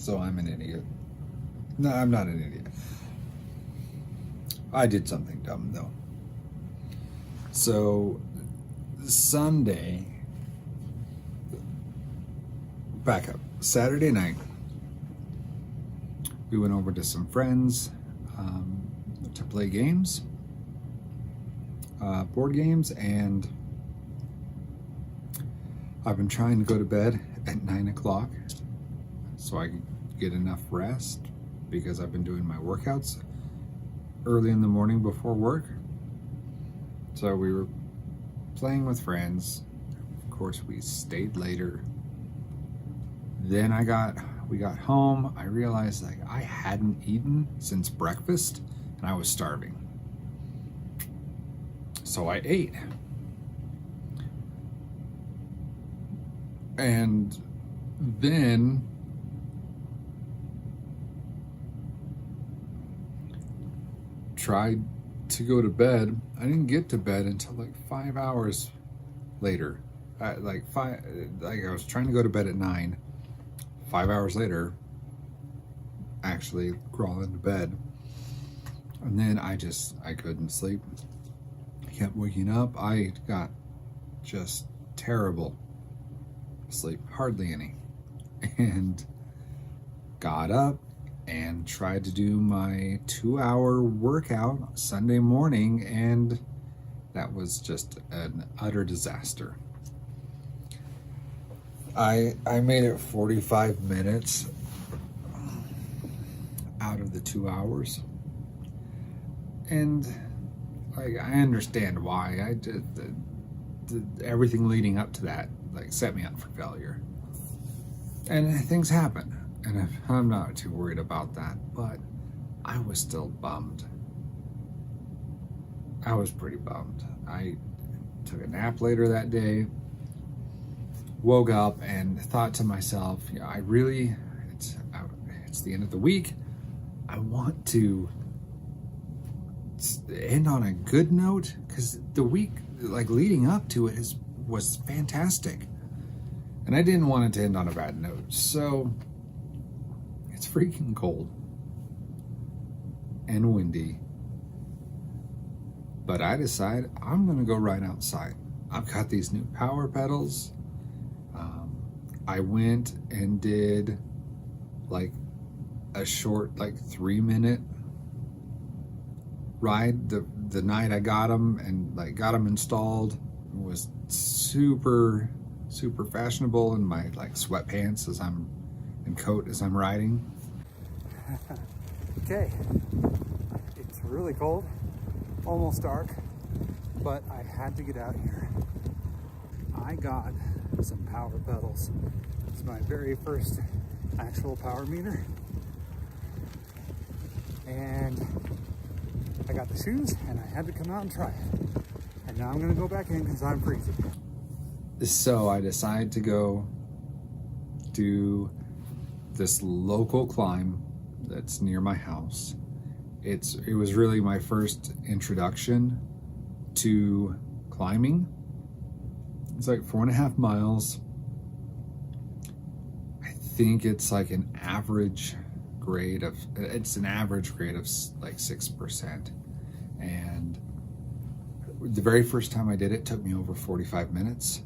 So I'm an idiot. No, I'm not an idiot. I did something dumb though. So Sunday, back up, Saturday night, we went over to some friends to play games, board games, and I've been trying to go to bed at 9 o'clock so I can get enough rest because I've been doing my workouts early in the morning before work. So we were playing with friends. Of course, we stayed later. Then we got home. I realized like I hadn't eaten since breakfast and I was starving. So I ate. And then tried to go to bed. I didn't get to bed until like 5 hours later. I was trying to go to bed at 9. 5 hours later, actually crawl into bed. And then I couldn't sleep. I kept waking up. I got just terrible sleep, hardly any. And got up and tried to do my 2-hour workout Sunday morning, and that was just an utter disaster. I made it 45 minutes out of the 2 hours, and like I understand why. I did everything leading up to that like set me up for failure, and things happen. And I'm not too worried about that, but I was still bummed. I was pretty bummed. I took a nap later that day, woke up and thought to myself, it's the end of the week. I want to end on a good note because the week like leading up to it was fantastic. And I didn't want it to end on a bad note. So it's freaking cold and windy, but I decided I'm gonna go right outside. I've got these new power pedals. I went and did like a short, like 3-minute ride the night I got them and like got them installed. It was super fashionable in my like sweatpants and coat as I'm riding. Okay, it's really cold, almost dark, but I had to get out here. I got some power pedals. It's my very first actual power meter. And I got the shoes and I had to come out and try it. And now I'm gonna go back in because I'm freezing. So I decided to go do this local climb that's near my house. It was really my first introduction to climbing. It's like 4.5 miles. I think it's like an average grade of like 6%. And the very first time I did it took me over 45 minutes.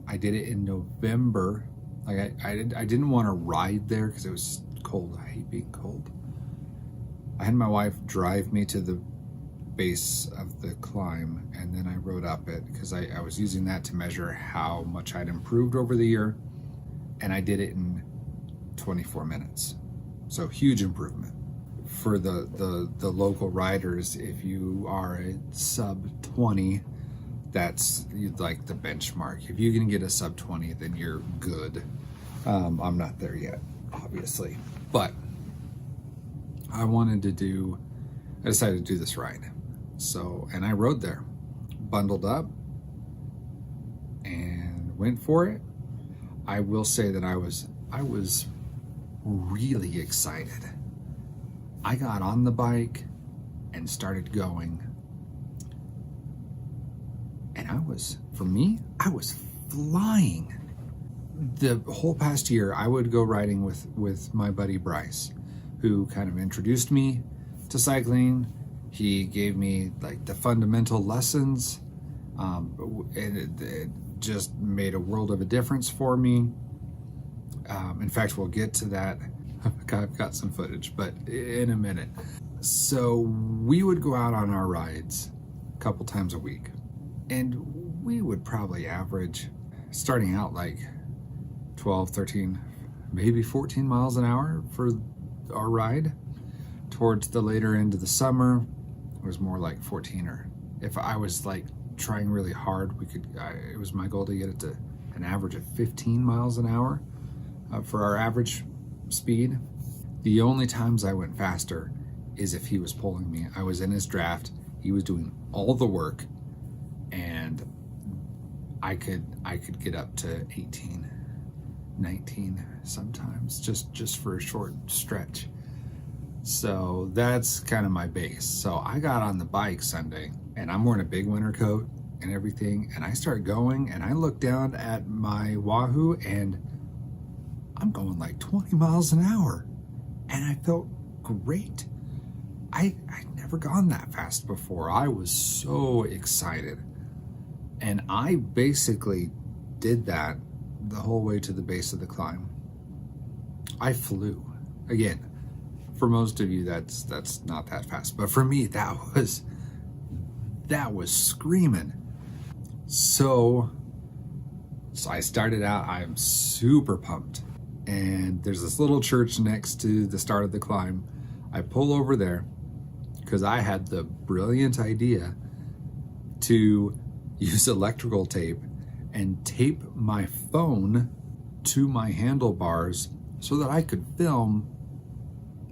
I did it in November. Like I didn't want to ride there because it was cold. I hate being cold. I had my wife drive me to the base of the climb, and then I rode up it because I was using that to measure how much I'd improved over the year, and I did it in 24 minutes. So huge improvement. For the local riders, if you are a sub 20, that's like the benchmark. If you can get a sub 20, then you're good. I'm not there yet, obviously, but I decided to do this ride. So, and I rode there, bundled up and went for it. I will say that I was really excited. I got on the bike and started going. And I was flying. the whole past year, I would go riding with my buddy Bryce, who kind of introduced me to cycling. He gave me like the fundamental lessons, and it just made a world of a difference for me. In fact, we'll get to that. I've got some footage, but in a minute. So we would go out on our rides a couple times a week, and we would probably average, starting out like 12, 13, maybe 14 miles an hour for our ride. Towards the later end of the summer, it was more like 14, or if I was like trying really hard, it was my goal to get it to an average of 15 miles an hour for our average speed. The only times I went faster is if he was pulling me. I was in his draft, he was doing all the work, and I could get up to 18, 19 sometimes, just for a short stretch. So that's kind of my base. So I got on the bike Sunday, and I'm wearing a big winter coat and everything, and I start going, and I look down at my Wahoo, and I'm going like 20 miles an hour, and I felt great. I'd never gone that fast before. I was so excited, and I basically did that the whole way to the base of the climb. I flew. Again, for most of you, that's not that fast, but for me, that was screaming. So I started out, I'm super pumped, and there's this little church next to the start of the climb. I pull over there because I had the brilliant idea to use electrical tape and tape my phone to my handlebars so that I could film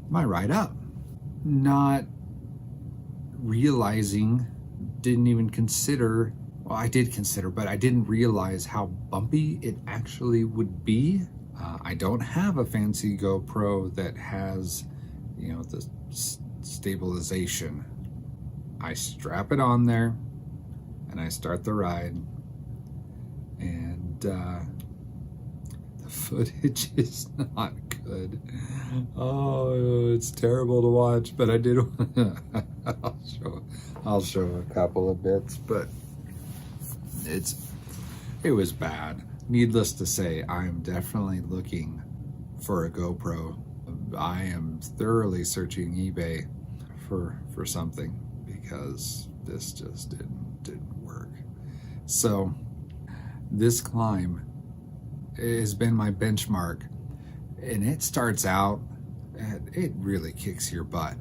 my ride up. Not realizing, didn't even consider, well, I did consider, but I didn't realize how bumpy it actually would be. I don't have a fancy GoPro that has, the stabilization. I strap it on there and I start the ride, and the footage is not good. Oh, it's terrible to watch, but I did I'll show a couple of bits, but it was bad. Needless to say, I'm definitely looking for a GoPro. I am thoroughly searching eBay for something, because this just didn't work. So this climb has been my benchmark, and it starts out, and it really kicks your butt.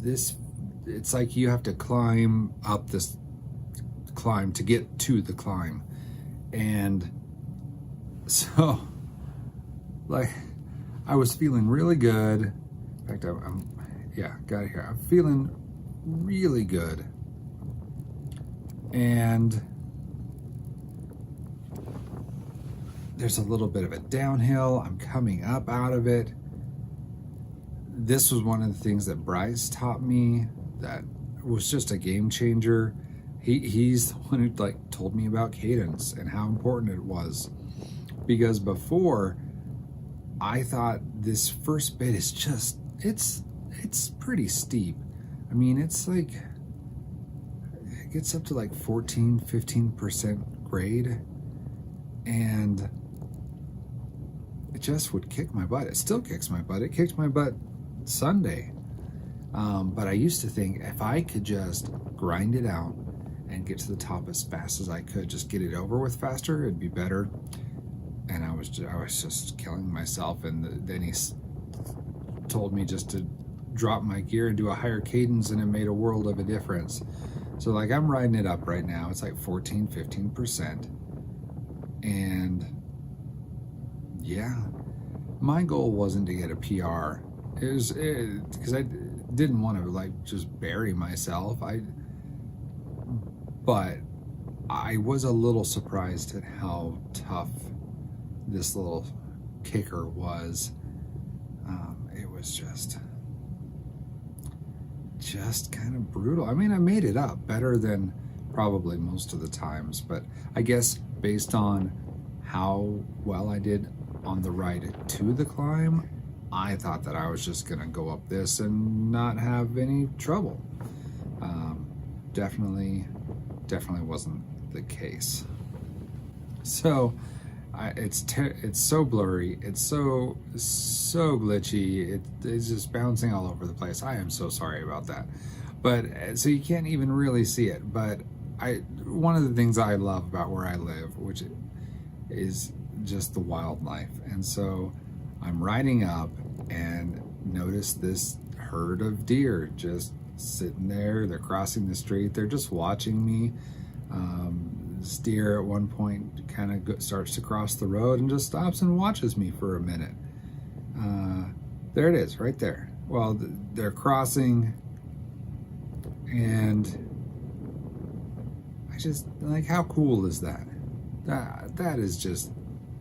It's like you have to climb up this climb to get to the climb. And so, like, I was feeling really good. In fact, got it here. I'm feeling really good. And there's a little bit of a downhill. I'm coming up out of it. This was one of the things that Bryce taught me that was just a game changer. He's the one who told me about cadence and how important it was. Because before, I thought this first bit is just, it's pretty steep. I mean, it's like, it gets up to like 14, 15% grade, and it just would kick my butt. It still kicks my butt. It kicked my butt Sunday. But I used to think if I could just grind it out and get to the top as fast as I could, just get it over with faster, it'd be better. And I was just killing myself. And then he told me just to drop my gear and do a higher cadence, and it made a world of a difference. So like, I'm riding it up right now. It's like 14, 15%. And yeah, my goal wasn't to get a PR. It was because I didn't want to just bury myself. But I was a little surprised at how tough this little kicker was. It was just kind of brutal. I mean, I made it up better than probably most of the times, but I guess based on how well I did on the ride to the climb, I thought that I was just gonna go up this and not have any trouble. Definitely wasn't the case. So it's so blurry, it's so glitchy, it's just bouncing all over the place. I am so sorry about that. But so you can't even really see it. But one of the things I love about where I live, which is just the wildlife. And so I'm riding up and notice this herd of deer just sitting there. They're crossing the street. They're just watching me. This deer at one point kind of starts to cross the road and just stops and watches me for a minute. There it is, right there. Well, they're crossing, and I just, like, how cool is that? That is just,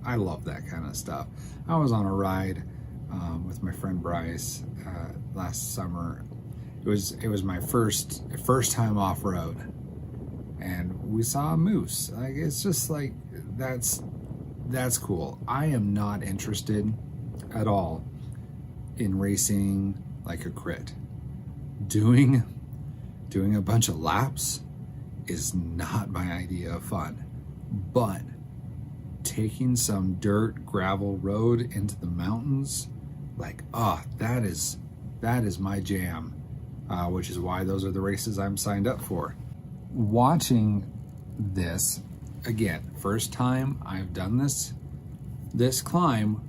I love that kind of stuff. I was on a ride with my friend Bryce last summer. It was my first time off road, and we saw a moose. Like, it's just like, that's cool. I am not interested at all in racing like a crit. Doing a bunch of laps is not my idea of fun. But taking some dirt gravel road into the mountains, like, that is my jam, which is why those are the races I'm signed up for. Watching this, again, first time I've done this climb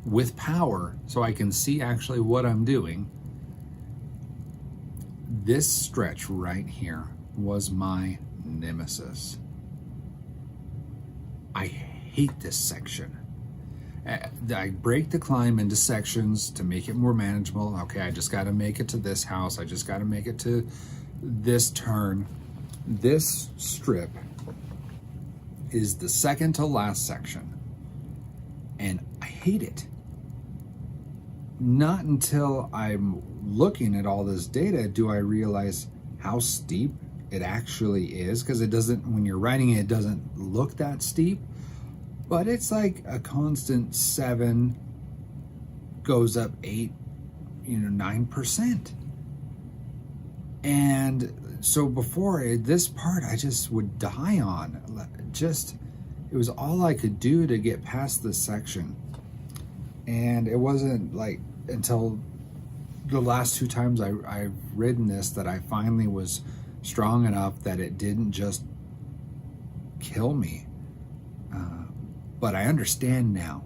with power, so I can see actually what I'm doing. This stretch right here was my nemesis. I hate this section. I break the climb into sections to make it more manageable. Okay, I just got to make it to this house. I just got to make it to this turn. This strip is the second to last section, and I hate it. Not until I'm looking at all this data do I realize how steep it actually is, because it doesn't, when you're riding it doesn't look that steep, but it's like a constant 7 goes up 8, 9%. And so before this part, I just would die on. It was all I could do to get past this section. And it wasn't like until the last 2 times I've ridden this that I finally was strong enough that it didn't just kill me. But I understand now.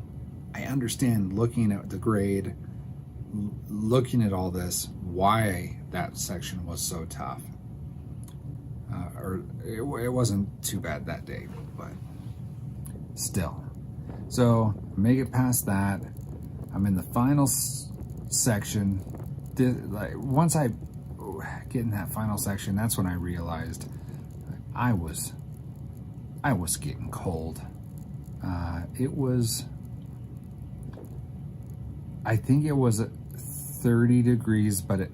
I understand, looking at the grade, looking at all this, why that section was so tough. Or it wasn't too bad that day, but still. So make it past that. I'm in the final section. Once I get in that final section, that's when I realized I was getting cold. I think it was 30 degrees, but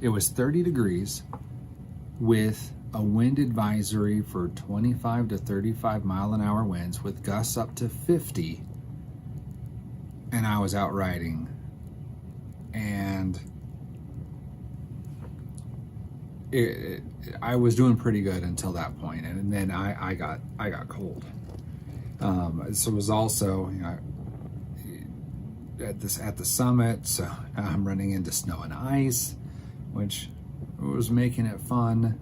it was 30 degrees with a wind advisory for 25 to 35 mile an hour winds with gusts up to 50. And I was out riding, and I was doing pretty good until that point, and then I got cold. So it was also, at the summit, so I'm running into snow and ice, which was making it fun.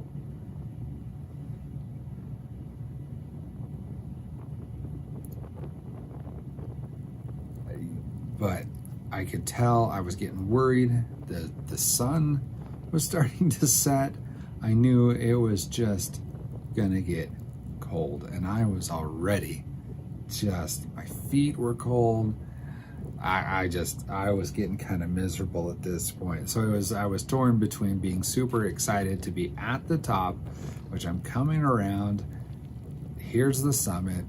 But I could tell I was getting worried. The sun was starting to set. I knew it was just gonna get cold, and I was already my feet were cold. I was getting kind of miserable at this point. So I was torn between being super excited to be at the top, which I'm coming around. Here's the summit.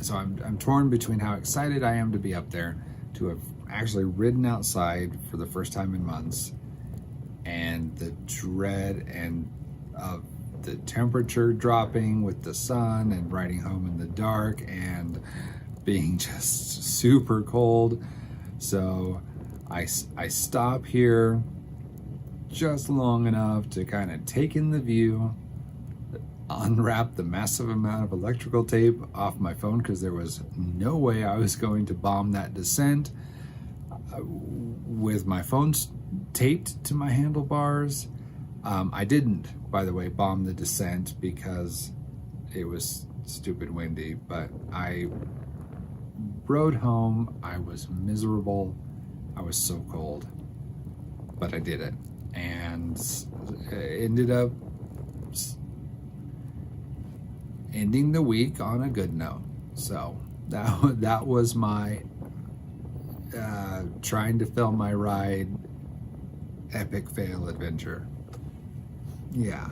So I'm torn between how excited I am to be up there, to have actually ridden outside for the first time in months, and the dread and of the temperature dropping with the sun and riding home in the dark and being just super cold. So I stop here just long enough to kind of take in the view, unwrap the massive amount of electrical tape off my phone because there was no way I was going to bomb that descent with my phone taped to my handlebars. I didn't, by the way, bomb the descent because it was stupid windy, but I rode home. I was miserable. I was so cold, but I did it, and ended up ending the week on a good note. So that was my trying to film my ride epic fail adventure. Yeah.